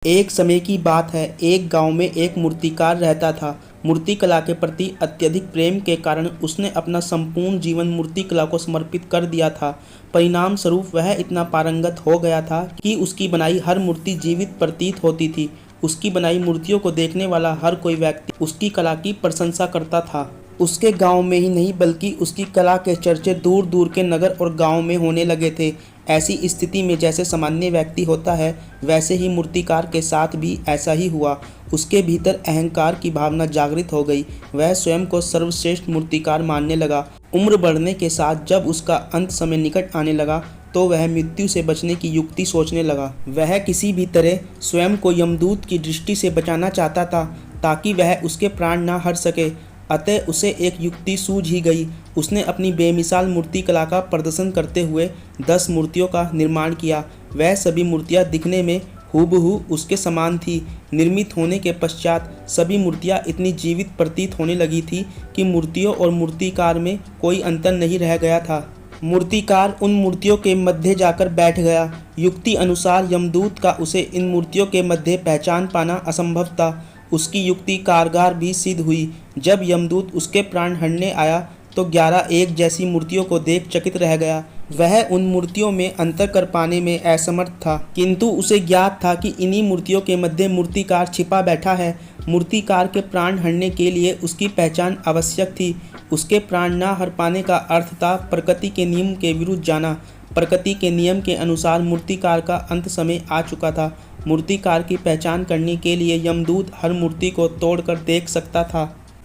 एक समय की बात है। एक गांव में एक मूर्तिकार रहता था। मूर्तिकला के प्रति अत्यधिक प्रेम के कारण उसने अपना संपूर्ण जीवन मूर्तिकला को समर्पित कर दिया था। परिणाम स्वरूप वह इतना पारंगत हो गया था कि उसकी बनाई हर मूर्ति जीवित प्रतीत होती थी। उसकी बनाई मूर्तियों को देखने वाला हर कोई व्यक्ति उसकी कला की प्रशंसा करता था। उसके गांव में ही नहीं बल्कि उसकी कला के चर्चे दूर दूर के नगर और गांव में होने लगे थे। ऐसी स्थिति में जैसे सामान्य व्यक्ति होता है, वैसे ही मूर्तिकार के साथ भी ऐसा ही हुआ। उसके भीतर अहंकार की भावना जागृत हो गई। वह स्वयं को सर्वश्रेष्ठ मूर्तिकार मानने लगा। उम्र बढ़ने के साथ जब उसका अंत समय निकट आने लगा तो वह मृत्यु से बचने की युक्ति सोचने लगा। वह किसी भी तरह स्वयं को यमदूत की दृष्टि से बचाना चाहता था ताकि वह उसके प्राण न हर सके। अतः उसे एक युक्ति सूझ ही गई। उसने अपनी बेमिसाल मूर्ति कला का प्रदर्शन करते हुए 10 मूर्तियों का निर्माण किया। वह सभी मूर्तियां दिखने में हूबहू उसके समान थी। निर्मित होने के पश्चात सभी मूर्तियां इतनी जीवित प्रतीत होने लगी थी कि मूर्तियों और मूर्तिकार में कोई अंतर नहीं रह गया था। मूर्तिकार उन मूर्तियों के मध्य जाकर बैठ गया। युक्ति अनुसार यमदूत का उसे इन मूर्तियों के मध्य पहचान पाना असंभव था। उसकी युक्ति कारगर भी सिद्ध हुई। जब यमदूत उसके प्राण हरने आया तो 11 एक जैसी मूर्तियों को देख चकित रह गया। वह उन मूर्तियों में अंतर कर पाने में असमर्थ था, किंतु उसे ज्ञात था कि इन्हीं मूर्तियों के मध्य मूर्तिकार छिपा बैठा है। मूर्तिकार के प्राण हरने के लिए उसकी पहचान आवश्यक थी। उसके प्राण न हर पाने का अर्थ था प्रकृति के नियम के विरुद्ध जाना। प्रकृति के नियम के अनुसार मूर्तिकार का अंत समय आ चुका था। मूर्तिकार की पहचान करने के लिए यमदूत हर मूर्ति को तोड़कर देख सकता था,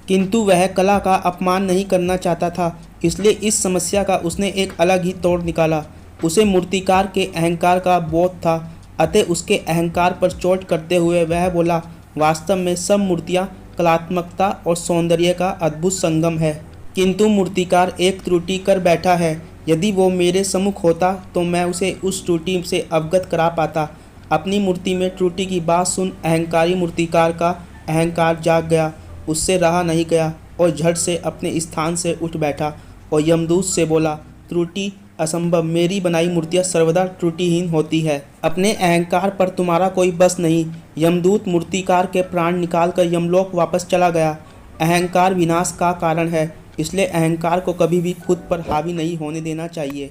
किंतु वह कला का अपमान नहीं करना चाहता था। इसलिए इस समस्या का उसने एक अलग ही तोड़ निकाला। उसे मूर्तिकार के अहंकार का बोध था, अतः उसके अहंकार पर चोट करते हुए वह बोला, वास्तव में सब मूर्तियाँ कलात्मकता और सौंदर्य का अद्भुत संगम है, किंतु मूर्तिकार एक त्रुटि कर बैठा है। यदि वो मेरे सम्मुख होता तो मैं उसे उस त्रुटि से अवगत करा पाता। अपनी मूर्ति में त्रुटि की बात सुन अहंकारी मूर्तिकार का अहंकार जाग गया। उससे रहा नहीं गया और झट से अपने स्थान से उठ बैठा और यमदूत से बोला, त्रुटि असंभव, मेरी बनाई मूर्तियाँ सर्वदा त्रुटिहीन होती है। अपने अहंकार पर तुम्हारा कोई बस नहीं। यमदूत मूर्तिकार के प्राण निकालकर यमलोक वापस चला गया। अहंकार विनाश का कारण है, इसलिए अहंकार को कभी भी खुद पर हावी नहीं होने देना चाहिए।